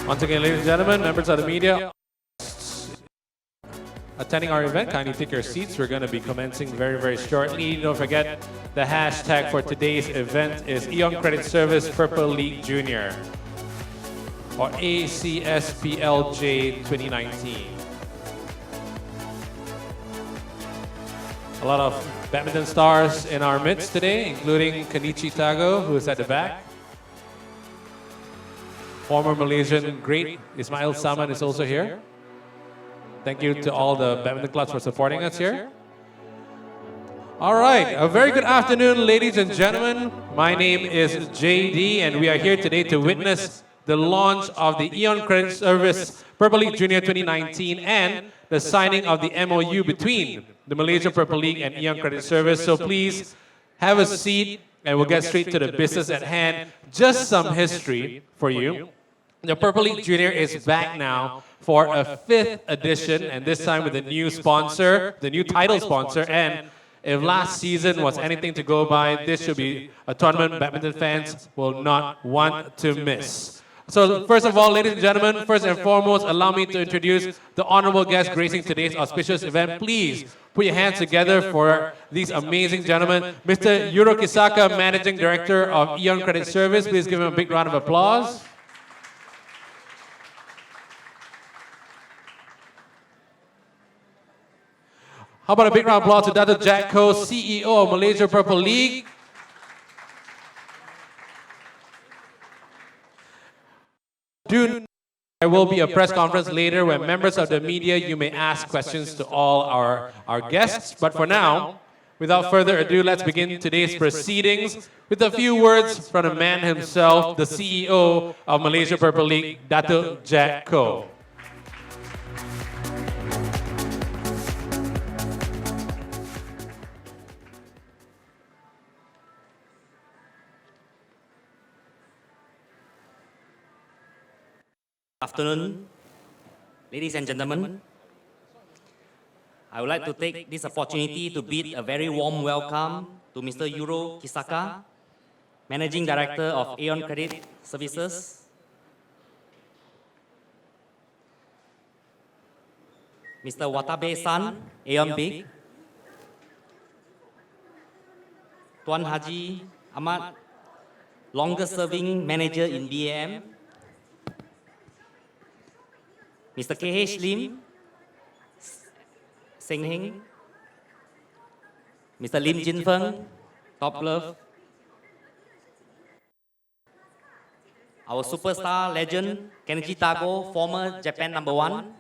Once again, ladies and gentlemen, members of the media attending our event, kindly take your seats. We're going to be commencing very, very shortly. Don't forget, the hashtag for today's event is AEON Credit Service Purple League Junior, or ACSPLJ 2019. A lot of badminton stars in our midst today, including Kenichi Tago, who is at the back. Former Malaysian great Ismail Saman is also here. Thank you to all the badminton clubs for supporting us here. All right, a very good afternoon, ladies and gentlemen. My name is JD, and we are here today to witness the launch of the AEON Credit Service Purple League Junior 2019 and the signing of the MoU between the Malaysia Purple League and AEON Credit Service. So please have a seat and we'll get straight to the business at hand. Just some history for you. The Purple League Junior is back now for a 5th edition, and this time with a new sponsor, the new title sponsor. And if last season was anything to go by, this should be a tournament badminton fans will not want to miss. So first of all, ladies and gentlemen, first and foremost, allow me to introduce the honorable guest gracing today's auspicious event. Please put your hands together for these amazing gentlemen. Mr. Yuro Kisaka, Managing Director of AEON Credit Service. Please give him a big round of applause. How about a big round of applause to Dr. Jack Koh, CEO of Malaysia Purple League. There will be a press conference later where members of the media, you may ask questions to all our guests. But for now, without further ado, let's begin today's proceedings with a few words from the man himself, the CEO of Malaysia Purple League, Dr. Jack Koh. Afternoon, ladies and gentlemen. I would like to take this opportunity to bid a very warm welcome to Mr. Yuro Kisaka, Managing Director of AEON Credit Services. Mr. Watabe-san, AEONBiG. Tuan Haji Ahmad, longest serving manager in BAM. Mr. K.H. Lim, Seng Heng, Mr. Lim Jin Feng, Top Glove, our superstar legend, Kenichi Tago, former Japan #1,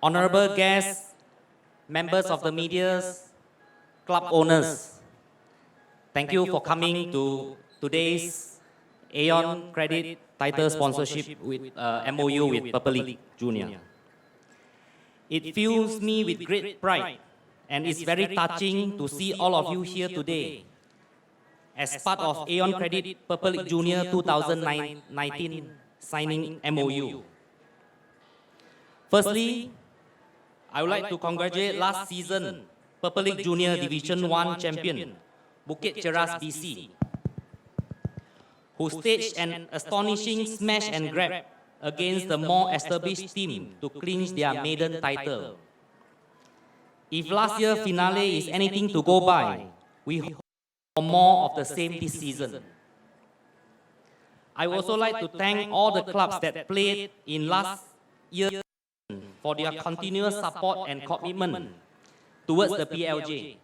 honorable guests, members of the media, club owners, thank you for coming to today's AEON Credit title sponsorship with MoU with Purple League Junior. It fills me with great pride, and it's very touching to see all of you here today as part of AEON Credit Purple League Junior 2019 signing MoU. Firstly, I would like to congratulate last season Purple League Junior Division 1 champion, Bukit Ceras BC, who staged an astonishing smash and grab against the more established team to clinch their maiden title. If last year's finale is anything to go by, we hope for more of the same this season. I would also like to thank all the clubs that played in last year for their continuous support and commitment towards the PLJ.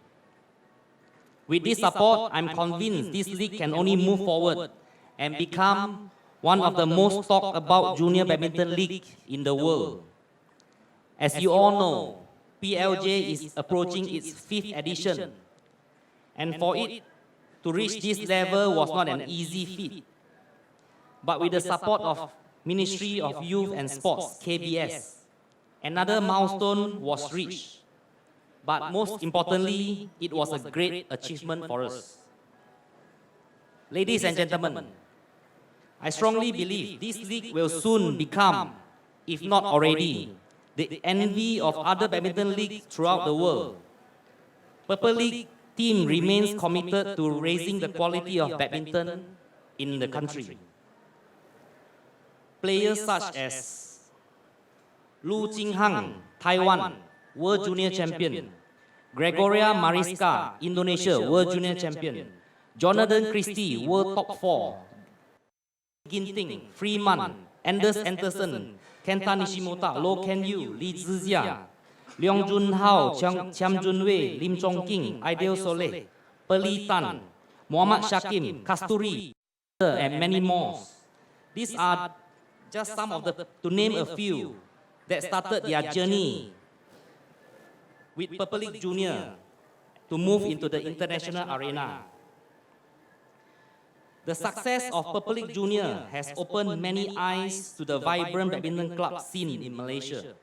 With this support, I'm convinced this league can only move forward and become one of the most talked about junior badminton league in the world. As you all know, PLJ is approaching its 5th edition, and for it to reach this level was not an easy feat. But with the support of Ministry of Youth and Sports, KBS, another milestone was reached. But most importantly, it was a great achievement for us. Ladies and gentlemen, I strongly believe this league will soon become, if not already, the envy of other badminton leagues throughout the world. Purple League team remains committed to raising the quality of badminton in the country. Players such as Lu Jinghang, Taiwan, World Junior Champion; Gregoria Mariska, Indonesia, World Junior Champion; Jonathan Christie, World Top 4; Ginting, Freeman, Anders Anderson, Kenta Nishimota, Lo Ken Yu, Li Zizia, Leong Jun Hao, Chiam Jun Wei, Lim Chong King, Aidil Soleh, Perli Tan, Muhammad Shakim, Kasturi, and many more. These are just some of the, to name a few, that started their journey with Purple League Junior to move into the international arena. The success of Purple League Junior has opened many eyes to the vibrant badminton club scene in Malaysia.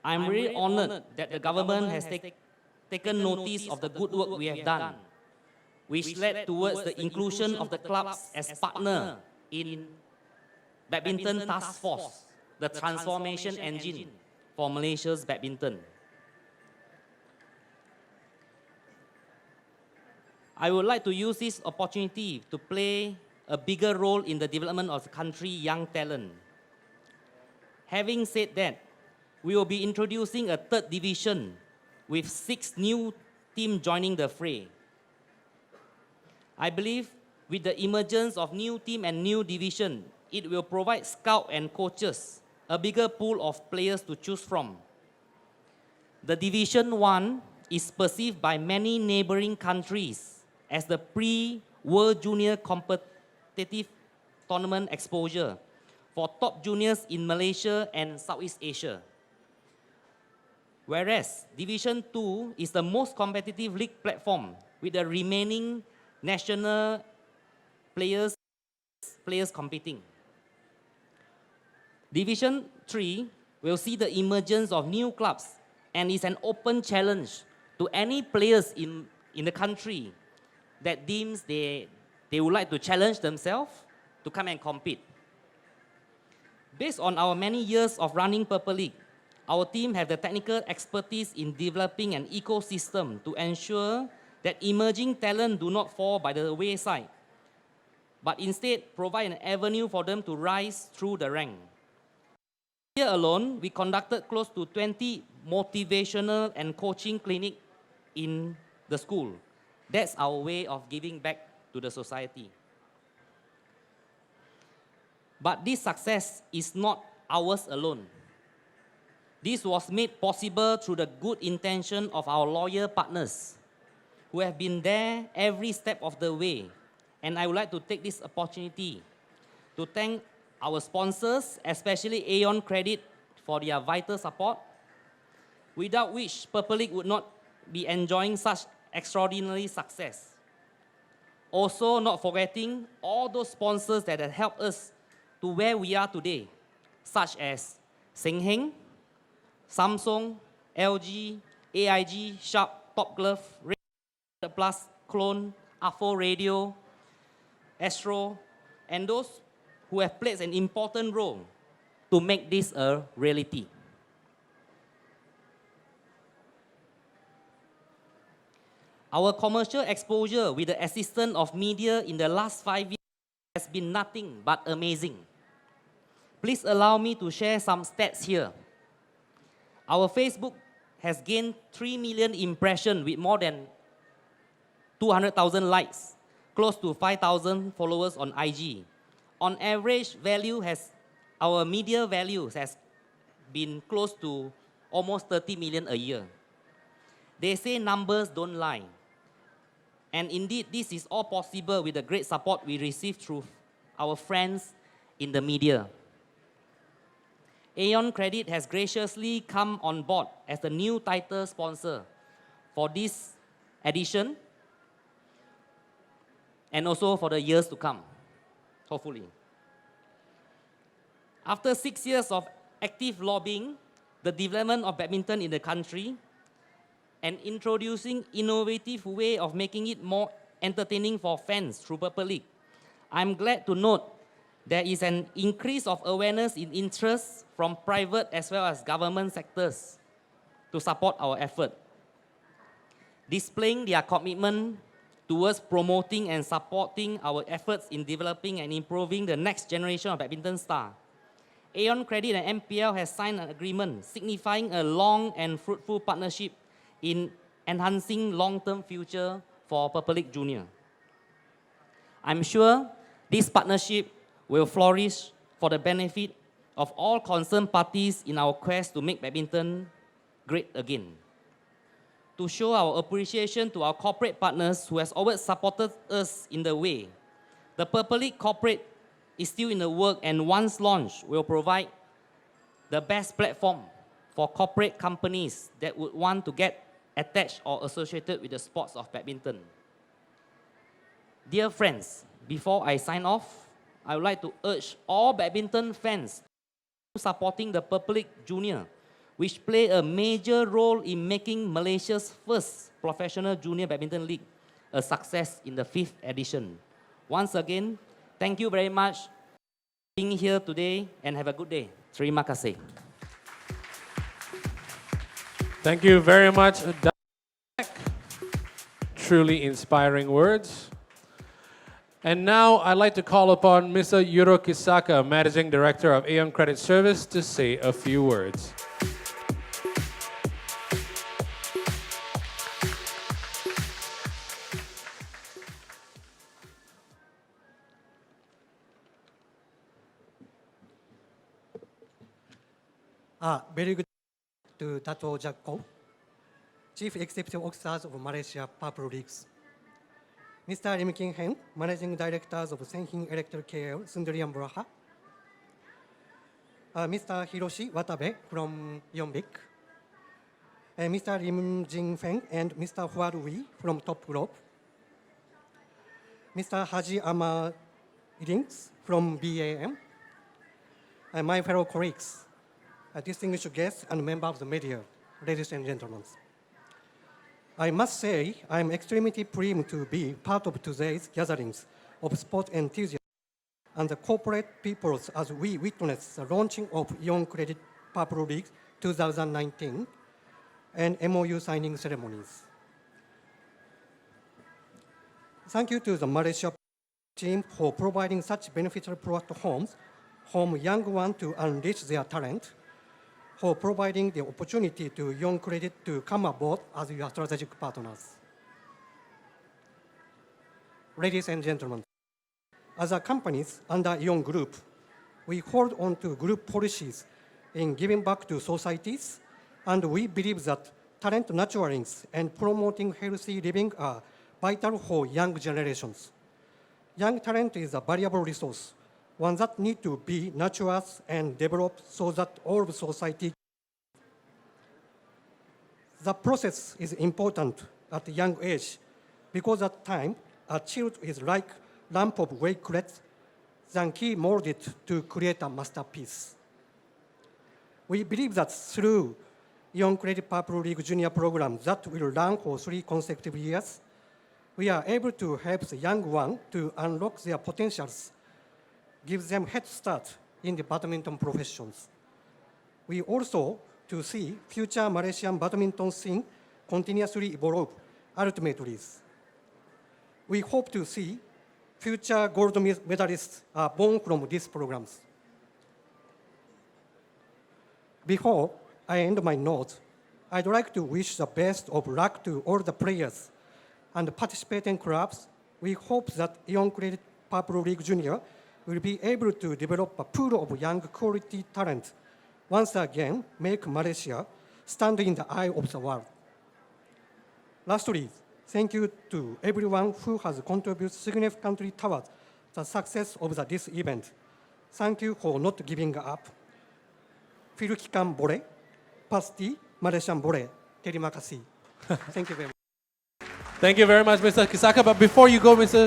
I'm really honored that the government has taken notice of the good work we have done, which led towards the inclusion of the clubs as partner in Badminton Task Force, the transformation engine for Malaysia's badminton. I would like to use this opportunity to play a bigger role in the development of the country's young talent. Having said that, we will be introducing a third division with 6 new teams joining the fray. I believe with the emergence of new team and new division, it will provide scouts and coaches a bigger pool of players to choose from. The Division 1 is perceived by many neighboring countries as the pre-World Junior competitive tournament exposure for top juniors in Malaysia and Southeast Asia. Whereas Division 2 is the most competitive league platform with the remaining national players competing. Division 3 will see the emergence of new clubs and is an open challenge to any players in the country that deems they would like to challenge themselves to come and compete. Based on our many years of running Purple League, our team have the technical expertise in developing an ecosystem to ensure that emerging talent do not fall by the wayside, but instead provide an avenue for them to rise through the rank. Here alone, we conducted close to 20 motivational and coaching clinics in the school. That's our way of giving back to the society. But this success is not ours alone. This was made possible through the good intention of our loyal partners who have been there every step of the way. And I would like to take this opportunity to thank our sponsors, especially AEON Credit, for their vital support, without which Purple League would not be enjoying such extraordinary success. Also, not forgetting all those sponsors that have helped us to where we are today, such as Seng Heng, Samsung, LG, AIG, Sharp, Top Glove, Plus, Clone, Afo Radio, Astro, and those who have played an important role to make this a reality. Our commercial exposure with the assistance of media in the last 5 years has been nothing but amazing. Please allow me to share some stats here. Our Facebook has gained 3 million impressions with more than 200,000 likes, close to 5,000 followers on IG. On average, our media values has been close to almost 30 million a year. They say numbers don't lie. And indeed, this is all possible with the great support we receive through our friends in the media. AEON Credit has graciously come on board as the new title sponsor for this edition and also for the years to come, hopefully. After 6 years of active lobbying, the development of badminton in the country, and introducing innovative way of making it more entertaining for fans through Purple League, I'm glad to note there is an increase of awareness in interest from private as well as government sectors to support our effort. displaying their commitment towards promoting and supporting our efforts in developing and improving the next generation of badminton star. AEON Credit and MPL has signed an agreement signifying a long and fruitful partnership in enhancing long-term future for Purple League Junior. I'm sure this partnership will flourish for the benefit of all concerned parties in our quest to make badminton great again. To show our appreciation to our corporate partners who has always supported us in the way, the Purple League corporate is still in the work and once launched will provide the best platform for corporate companies that would want to get attached or associated with the sports of badminton. Dear friends, before I sign off, I would like to urge all badminton fans supporting the Purple League Junior, which play a major role in making Malaysia's first professional junior badminton league a success in the 5th edition. Once again, thank you very much for being here today and have a good day. Terima kasih. Thank you very much, Dak. Truly inspiring words. And now I'd like to call upon Mr. Yuro Kisaka, Managing Director of AEON Credit Service, to say a few words. Very good to Dato' Jakko, Chief Executive Officers of Malaysia Purple Leagues. Mr. Lim King Hen, Managing Directors of Senhin Electric KL, Sundarian Braha. Mr. Hiroshi Watabe from AEONBiG. And Mr. Lim Jin Feng and Mr. Huad Wee from Top Group. Mr. Haji Amar Idings from BAM. And my fellow colleagues, distinguished guests and members of the media, ladies and gentlemen. I must say I'm extremely pleased to be part of today's gatherings of sport enthusiasts and the corporate peoples as we witness the launching of AEON Credit Purple League 2019 and MoU signing ceremonies. Thank you to the Malaysia team for providing such beneficial platforms for young ones to unleash their talent, for providing the opportunity to AEON Credit to come aboard as your strategic partners. Ladies and gentlemen, as a companies under AEON Group, we hold on to group policies in giving back to societies, and we believe that talent nurturing and promoting healthy living are vital for young generations. Young talent is a valuable resource, one that needs to be nurtured and developed so that all of society. The process is important at a young age because at time, a child is like lump of weight clay, then he molded to create a masterpiece. We believe that through AEON Credit Purple League Junior program that will run for 3 consecutive years, we are able to help the young one to unlock their potentials, give them head start in the badminton professions. We also to see future Malaysian badminton scene continuously evolve ultimately. We hope to see future gold medalists are born from these programs. Before I end my notes, I'd like to wish the best of luck to all the players and participating clubs. We hope that AEON Credit Purple League Junior will be able to develop a pool of young quality talent, once again make Malaysia stand in the eye of the world. Lastly, thank you to everyone who has contributed significantly towards the success of this event. Thank you for not giving up. Filkikan boleh, pasti Malaysian boleh. Terima kasih. Thank you very much. Thank you very much, Mr. Kisaka. But before you go, Mr.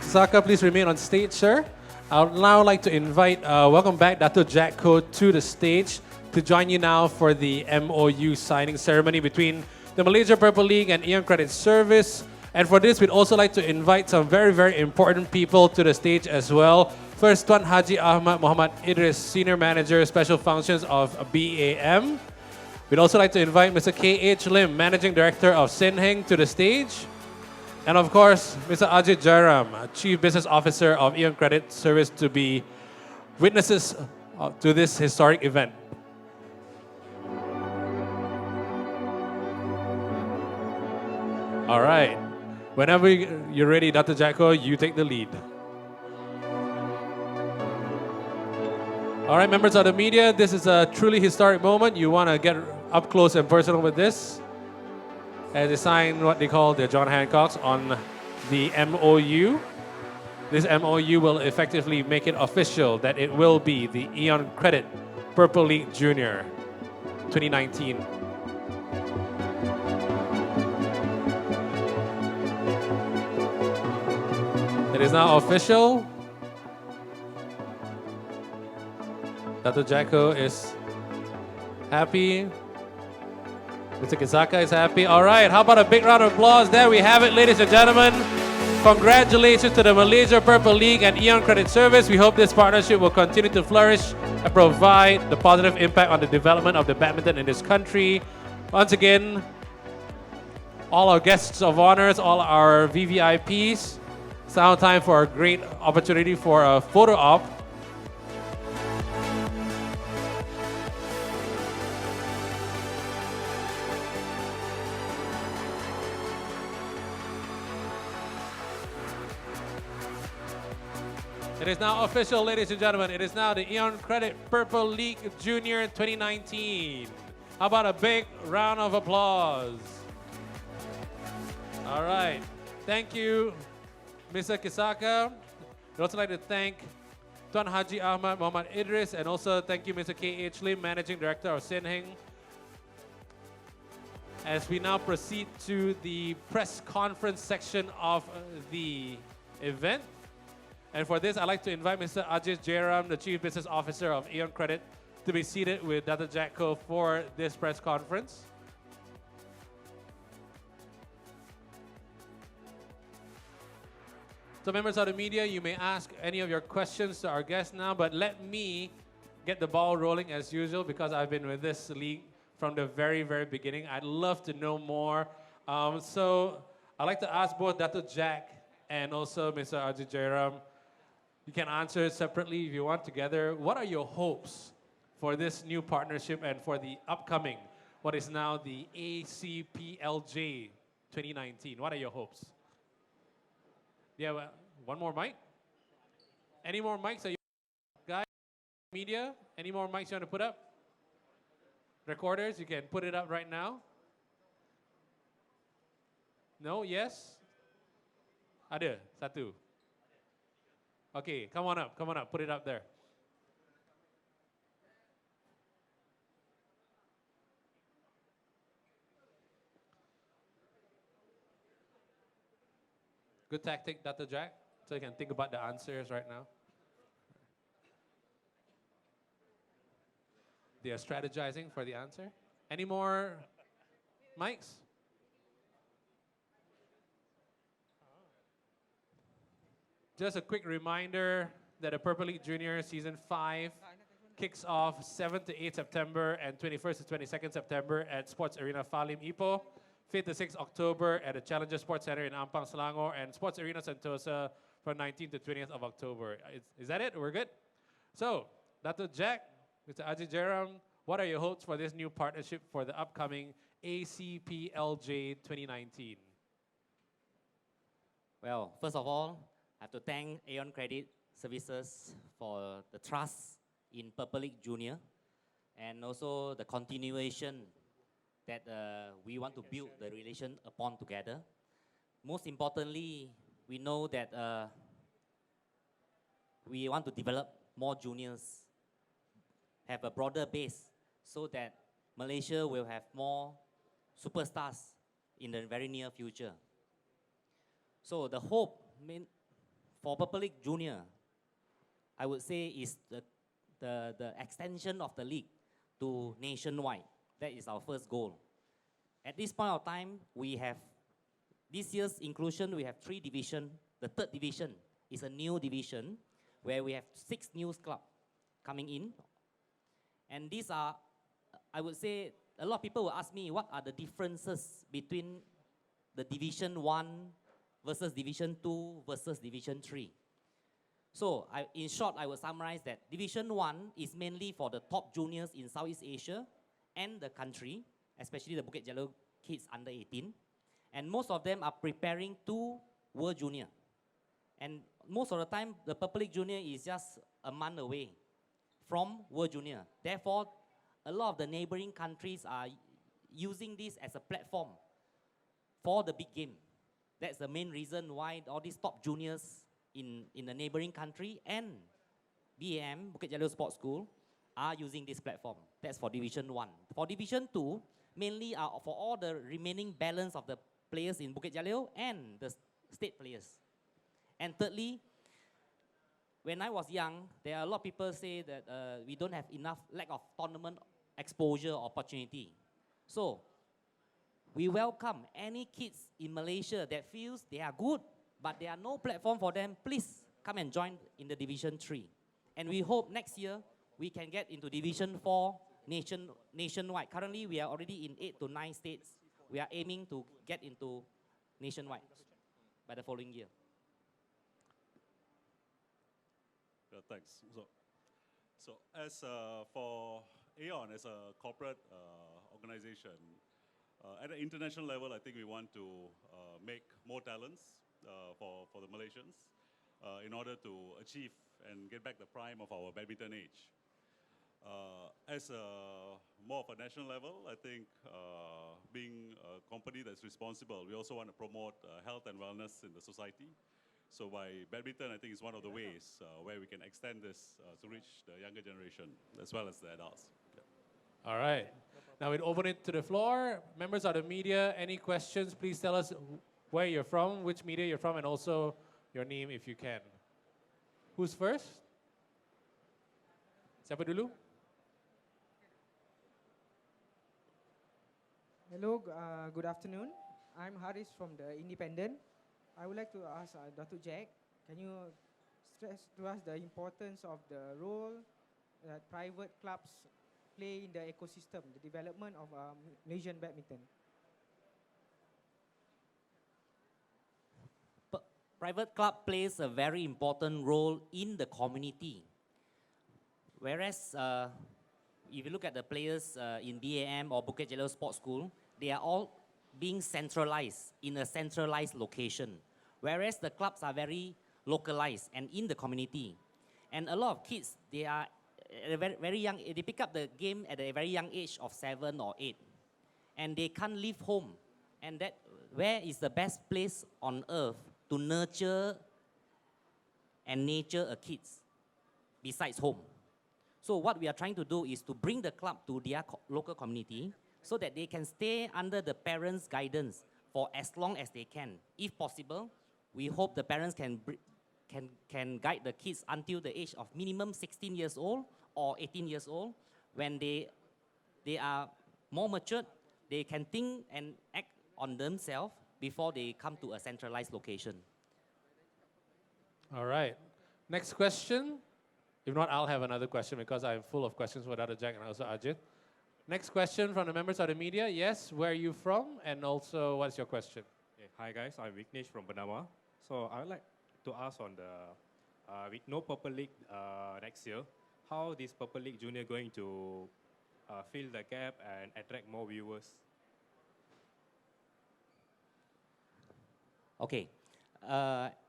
Kisaka, please remain on stage, sir. I would now like to invite, welcome back Dato' Jakko to the stage to join you now for the MoU signing ceremony between the Malaysia Purple League and AEON Credit Service. And for this, we'd also like to invite some very, very important people to the stage as well. First, Tuan Haji Ahmad Muhammad Idris, Senior Manager, Special Functions of BAM. We'd also like to invite Mr. K.H. Lim, Managing Director of Sinheng, to the stage. And of course, Mr. Ajit Jairam, Chief Business Officer of AEON Credit Service, to be witnesses to this historic event. All right. Whenever you're ready, Dr. Jacko, you take the lead. All right, members of the media, this is a truly historic moment. You want to get up close and personal with this, as they sign what they call the John Hancocks on the MoU. This MoU will effectively make it official that it will be the AEON Credit Purple League Junior 2019. It is now official. Dr. Jacko is happy. Mr. Kisaka is happy. All right, how about a big round of applause? There we have it, ladies and gentlemen. Congratulations to the Malaysia Purple League and AEON Credit Service. We hope this partnership will continue to flourish and provide the positive impact on the development of the badminton in this country. Once again, all our guests of honors, all our VVIPs, it's now time for a great opportunity for a photo op. It is now official, ladies and gentlemen. It is now the AEON Credit Purple League Junior 2019. How about a big round of applause? All right. Thank you, Mr. Kisaka. I'd also like to thank Tuan Haji Ahmad Muhammad Idris, and also thank you, Mr. K.H. Lim, Managing Director of Sinheng. As we now proceed to the press conference section of the event. And for this, I'd like to invite Mr. Ajit Jairam, the Chief Business Officer of AEON Credit, to be seated with Dr. Jacko for this press conference. So members of the media, you may ask any of your questions to our guests now, but let me get the ball rolling as usual, because I've been with this league from the very, very beginning. I'd love to know more. So I'd like to ask both Dr. Jack and also Mr. Ajit Jairam. You can answer separately if you want together. What are your hopes for this new partnership and for the upcoming, what is now the ACPLJ 2019? What are your hopes? Yeah, one more mic? Any more mics? Are you guys, media? Any more mics you want to put up? Recorders, you can put it up right now. No? Yes? Ada? Satu? Okay, come on up, put it up there. Good tactic, Dr. Jack, so you can think about the answers right now. They are strategizing for the answer. Any more mics? Just a quick reminder that the Purple League Junior Season 5 kicks off 7th to 8th September and 21st to 22nd September at Sports Arena Falim Ipoh, 5th to 6th October at the Challenger Sports Center in Ampang, Selangor, and Sports Arena Sentosa from 19th to 20th of October. Is that it? We're good? So, Dr. Jack, Mr. Ajit Jairam, what are your hopes for this new partnership for the upcoming ACPLJ 2019? Well, first of all, I have to thank AEON Credit Services for the trust in Purple League Junior, and also the continuation that we want to build the relation upon together. Most importantly, we know that we want to develop more juniors, have a broader base, so that Malaysia will have more superstars in the very near future. So the hope for Purple League Junior, I would say, is the extension of the league to nationwide. That is our first goal. At this point of time, we have, this year's inclusion, we have 3 divisions. The 3rd division is a new division where we have 6 new clubs coming in. And these are, I would say, a lot of people will ask me, what are the differences between the Division 1 versus Division 2 versus Division 3? So, in short, I will summarize that Division 1 is mainly for the top juniors in Southeast Asia and the country, especially the Bukit Jalil kids under 18. And most of them are preparing to World Junior. And most of the time, the Purple League Junior is just a month away from World Junior. Therefore, a lot of the neighboring countries are using this as a platform for the big game. That's the main reason why all these top juniors in the neighboring country and BAM, Bukit Jalil Sports School, are using this platform. That's for Division 1. For Division 2, mainly are for all the remaining balance of the players in Bukit Jalil and the state players. And thirdly, when I was young, there are a lot of people say that we don't have enough lack of tournament exposure opportunity. So, we welcome any kids in Malaysia that feels they are good, but there are no platform for them. Please come and join in the Division 3. And we hope next year we can get into Division 4 nationwide. Currently, we are already in 8 to 9 states. We are aiming to get into nationwide by the following year. Yeah, thanks. So as for AEON as a corporate organization, at an international level, I think we want to make more talents for the Malaysians in order to achieve and get back the prime of our badminton age. As more of a national level, I think being a company that's responsible, we also want to promote health and wellness in the society. So by badminton, I think is one of the ways where we can extend this to reach the younger generation as well as the adults. Yeah. All right. Now we'll open it to the floor. Members of the media, any questions, please tell us where you're from, which media you're from, and also your name if you can. Who's first? Siapa dulu? Hello, good afternoon. I'm Haris from the Independent. I would like to ask Datuk Jack, can you stress to us the importance of the role that private clubs play in the ecosystem, the development of Malaysian badminton? Private club plays a very important role in the community. Whereas, if you look at the players in BAM or Bukit Jalil Sports School, they are all being centralized in a centralized location. Whereas the clubs are very localized and in the community. And a lot of kids, they are at a very young, they pick up the game at a very young age of 7 or 8. And they can't leave home. And that, where is the best place on earth to nurture and nature a kids besides home? So what we are trying to do is to bring the club to their local community so that they can stay under the parents' guidance for as long as they can. If possible, we hope the parents can guide the kids until the age of minimum 16 years old or 18 years old. When they are more matured, they can think and act on themselves before they come to a centralized location. All right. Next question. If not, I'll have another question because I'm full of questions for Dr. Jack and also Ajit. Next question from the members of the media. Yes, where are you from? And also, what's your question? Okay. Hi guys, I'm Vignesh from Bernama. So I would like to ask on the, with no Purple League next year, how this Purple League Junior going to fill the gap and attract more viewers? Okay.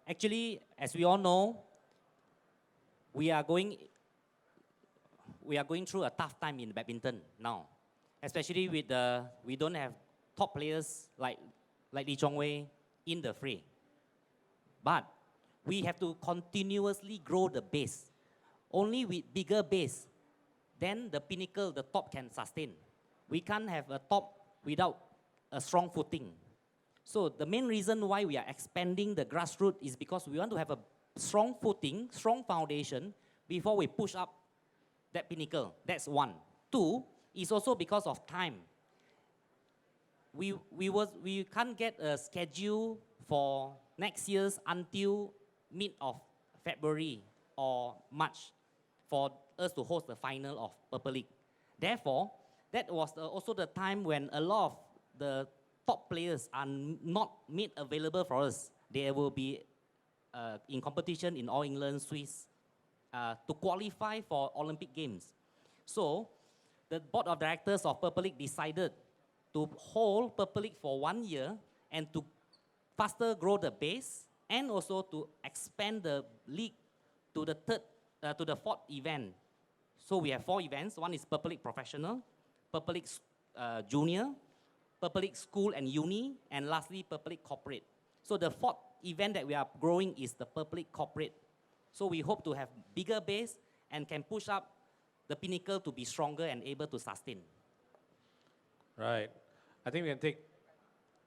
Actually, as we all know, we are going through a tough time in badminton now, especially with we don't have top players like Lee Chong Wei in the fray. But we have to continuously grow the base. Only with bigger base, then the pinnacle, the top can sustain. We can't have a top without a strong footing. So the main reason why we are expanding the grassroots is because we want to have a strong footing, strong foundation before we push up that pinnacle. That's one. Two, is also because of time. We can't get a schedule for next year's until mid of February or March for us to host the final of Purple League. Therefore, that was also the time when a lot of the top players are not made available for us. They will be in competition in All England, Swiss, to qualify for Olympic Games. So the board of directors of Purple League decided to hold Purple League for 1 year and to faster grow the base and also to expand the league to the fourth event. So we have 4 events. One is Purple League Professional, Purple League Junior, Purple League School and Uni, and lastly Purple League Corporate. So the fourth event that we are growing is the Purple League Corporate. So we hope to have bigger base and can push up the pinnacle to be stronger and able to sustain. Right. I think we can take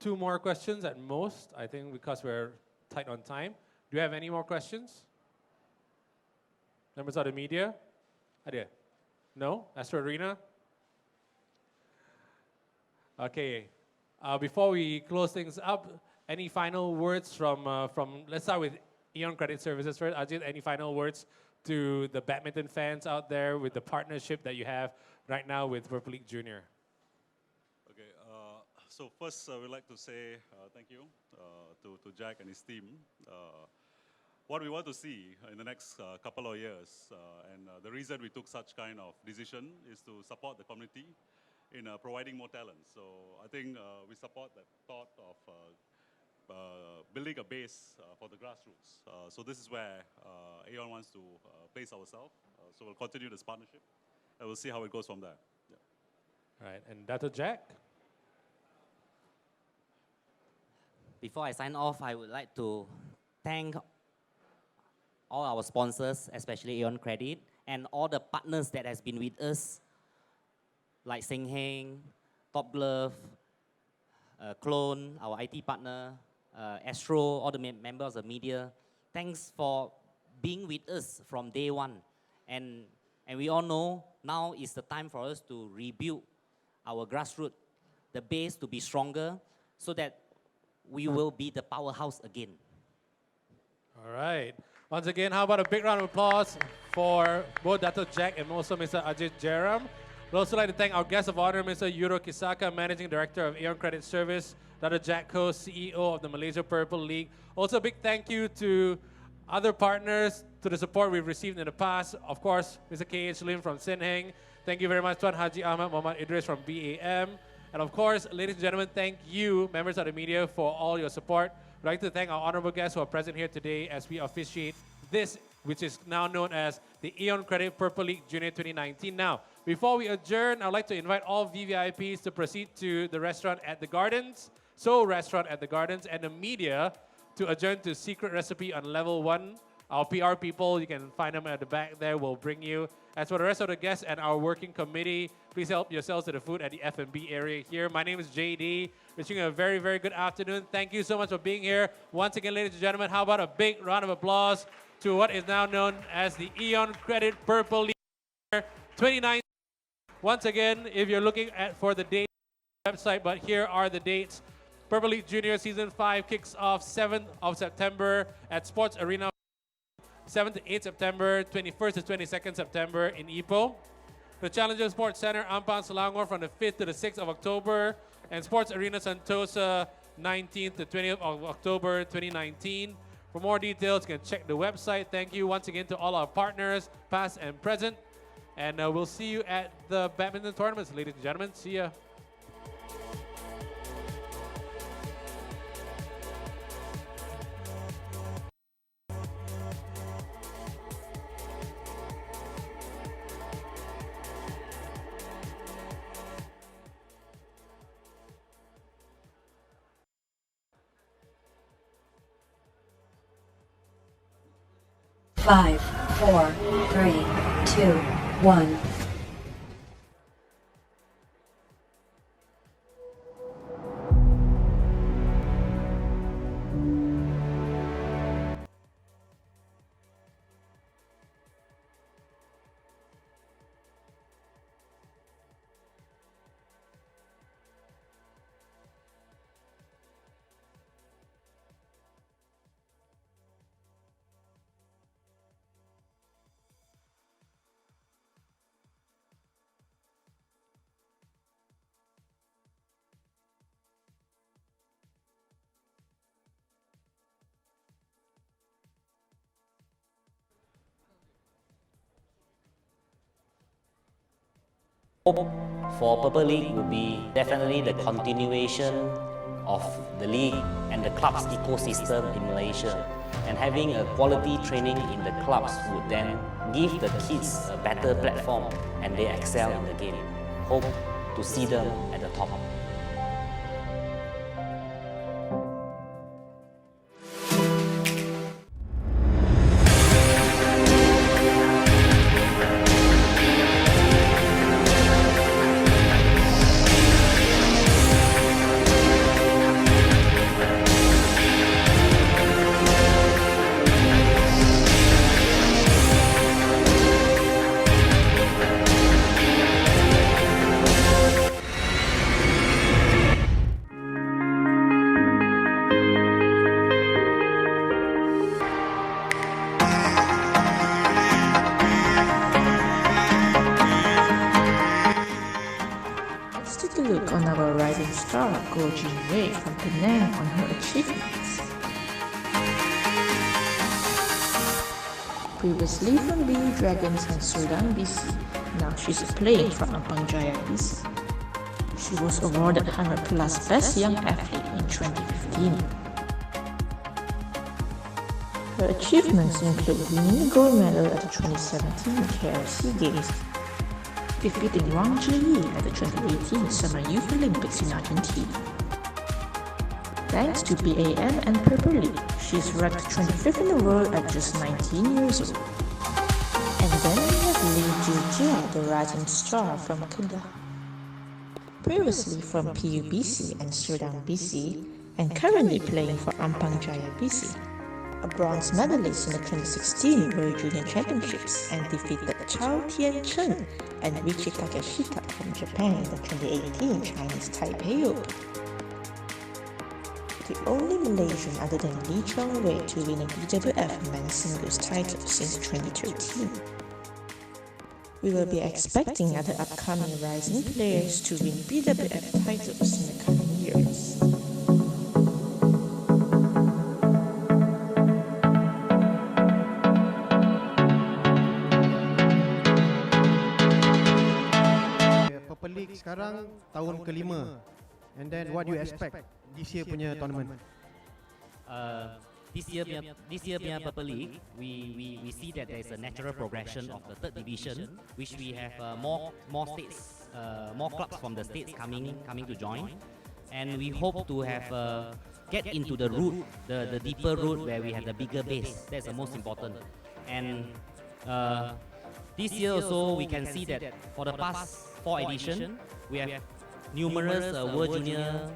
2 more questions at most, I think, because we're tight on time. Do you have any more questions? Members of the media? Ada? No? Astro Arena? Okay. Before we close things up, any final words from let's start with AEON Credit Services first. Ajit, any final words to the badminton fans out there with the partnership that you have right now with Purple League Junior? Okay, so first we'd like to say thank you to Jack and his team. What we want to see in the next couple of years, and the reason we took such kind of decision is to support the community in providing more talent. So I think we support that thought of building a base for the grassroots. So this is where AEON wants to place ourselves. So we'll continue this partnership, and we'll see how it goes from there. Yeah. All right, and Dr. Jack? Before I sign off, I would like to thank all our sponsors, especially AEON Credit, and all the partners that has been with us, like Seng Heng, Top Glove, Clone, our IT partner, Astro, all the members of the media. Thanks for being with us from day one. And we all know now is the time for us to rebuild our grassroots, the base to be stronger, so that we will be the powerhouse again. All right. Once again, how about a big round of applause for both Dr. Jack and also Mr. Ajit Jaram. We'd also like to thank our guest of honor, Mr. Yuro Kisaka, Managing Director of AEON Credit Service, Dr. Jack Koh, CEO of the Malaysia Purple League. Also, a big thank you to other partners, to the support we've received in the past. Of course, Mr. K.H. Lim from Seng Heng. Thank you very much, Tuan Haji Ahmad Muhammad Idris from BAM. And of course, ladies and gentlemen, thank you, members of the media, for all your support. I'd like to thank our honorable guests who are present here today as we officiate this, which is now known as the AEON Credit Purple League Junior 2019. Now, before we adjourn, I'd like to invite all VVIPs to proceed to the restaurant at the Gardens, restaurant at the Gardens, and the media to adjourn to Secret Recipe on level 1. Our PR people, you can find them at the back there, will bring you. As for the rest of the guests and our working committee, please help yourselves to the food at the F&B area here. My name is JD. Wishing you a very, very good afternoon. Thank you so much for being here. Once again, ladies and gentlemen, how about a big round of applause to what is now known as the AEON Credit Purple League 2019. Once again, if you're looking for the date on the website, but here are the dates. Purple League Junior Season 5 kicks off 7th of September at Sports Arena 7th to 8th September, 21st to 22nd September in Ipoh. The Challenger Sports Center, Ampang, Selangor from the 5th to the 6th of October. And Sports Arena Sentosa, 19th to 20th of October 2019. For more details, you can check the website. Thank you once again to all our partners, past and present. And we'll see you at the badminton tournaments, ladies and gentlemen. See ya. Five, four, three, two, one. Hope for Purple League would be definitely the continuation of the league and the club's ecosystem in Malaysia. And having a quality training in the clubs would then give the kids a better platform and they excel in the game. Hope to see them at the top. Let's take a look on our rising star, Go Jin Wei from Penang on her achievements. Previously from BU Dragons and Sudan BC, now she's playing for Ampang Jaya BC. She was awarded 100 Plus Best Young Athlete in 2015. Her achievements include winning the gold medal at the 2017 KLC Games, defeating Wang Zhiyi at the 2018 Summer Youth Olympics in Argentina. Thanks to BAM and Purple League, she is ranked 25th in the world at just 19 years old. And then we have Li Jujia, the rising star from Kedah. Previously from PUBC and Sudan BC, and currently playing for Ampang Jaya BC. A bronze medalist in the 2016 World Junior Championships and defeated Chao Tian-chen and Richi Takeshita from Japan in the 2018 Chinese Taipei Open. The only Malaysian other than Lee Chong-wei to win a BWF men's singles title since 2013. We will be expecting other upcoming rising players to win BWF titles in the coming years. Purple League sekarang tahun kelima. And then what do you expect this year punya tournament? This year punya Purple League, we see that there is a natural progression of the third division, which we have more states, more clubs from the states coming to join, and we hope to have get into the route, the deeper route where we have the bigger base. That's the most important. And this year also we can see that for the past 4 editions, we have numerous World Junior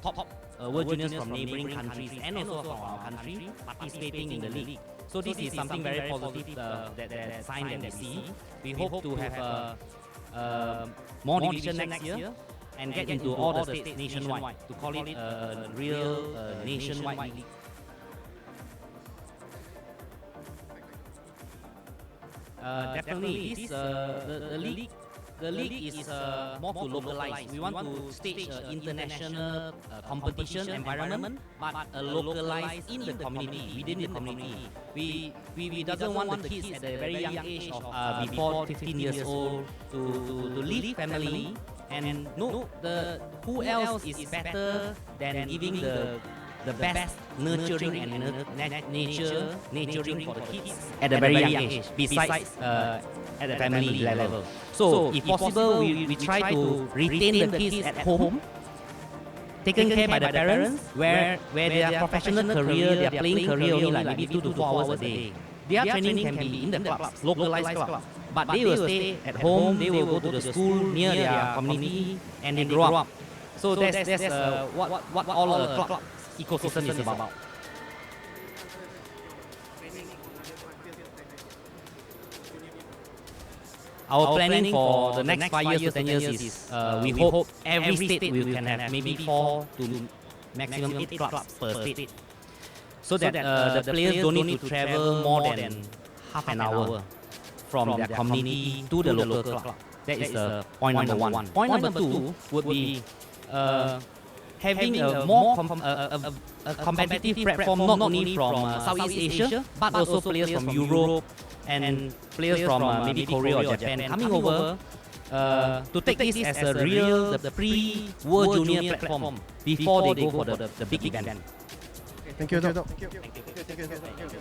top World Juniors from neighboring countries and also from our country participating in the league. So this is something very positive that sign that we see. We hope to have more division next year and get into all the states nationwide to call it a real nationwide league. Definitely, this the league is more to localize. We want to stage an international competition environment, but localized in the community, within the community. We doesn't want the kids at a very young age of before 15 years old to leave family and know who else is better than giving the best nurturing and nurturing for the kids at a very young age, besides at the family level. So if possible, we try to retain the kids at home, taken care by the parents, where their professional career, their playing career only like maybe 2 to 4 hours a day. Their training can be in the clubs, localized clubs, but they will stay at home, they will go to the school near their community, and they grow up. So that's what all the club ecosystem is about. Our planning for the next 5 years to 10 years is we hope every state we can have maybe 4 to maximum 8 clubs per state, so that the players don't need to travel more than half an hour from their community to the local club. That is point number 1. Point number 2 would be having a more competitive platform, not only from Southeast Asia, but also players from Europe and players from maybe Korea or Japan coming over to take this as a real, the pre-World Junior platform before they go for the big event. Thank you, Datuk. Thank you.